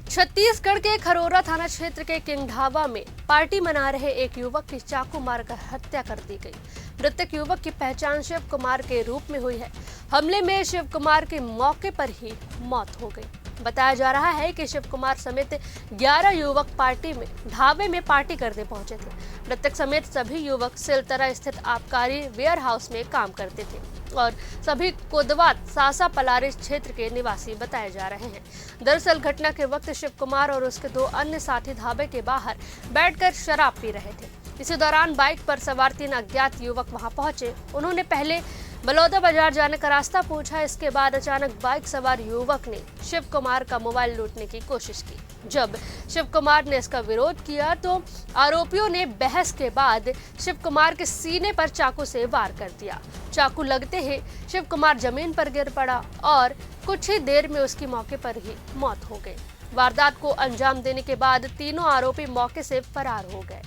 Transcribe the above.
छत्तीसगढ़ के खरोरा थाना क्षेत्र के किंग ढाबा में पार्टी मना रहे एक युवक की चाकू मारकर हत्या कर दी गई। मृतक युवक की पहचान शिव कुमार के रूप में हुई है। हमले में शिव कुमार की मौके पर ही मौत हो गई। बताया जा रहा है कि शिव कुमार समेत 11 युवक ढाबे में पार्टी करने पहुंचे थे। मृतक समेत सभी युवक सिलतरा स्थित आबकारी वेयर हाउस में काम करते थे और सभी कोदवात सासा पलारी क्षेत्र के निवासी बताए जा रहे हैं। दरअसल घटना के वक्त शिव कुमार और उसके 2 अन्य साथी ढाबे के बाहर बैठकर शराब पी रहे थे। इसी दौरान बाइक पर सवार 3 अज्ञात युवक वहां पहुंचे। उन्होंने पहले बलौदा बाजार जाने का रास्ता पूछा। इसके बाद अचानक बाइक सवार युवक ने शिव कुमार का मोबाइल लूटने की कोशिश की। जब शिव कुमार ने इसका विरोध किया तो आरोपियों ने बहस के बाद शिव कुमार के सीने पर चाकू से वार कर दिया। चाकू लगते ही शिव कुमार जमीन पर गिर पड़ा और कुछ ही देर में उसकी मौके पर ही मौत हो गई। वारदात को अंजाम देने के बाद तीनों आरोपी मौके से फरार हो गए।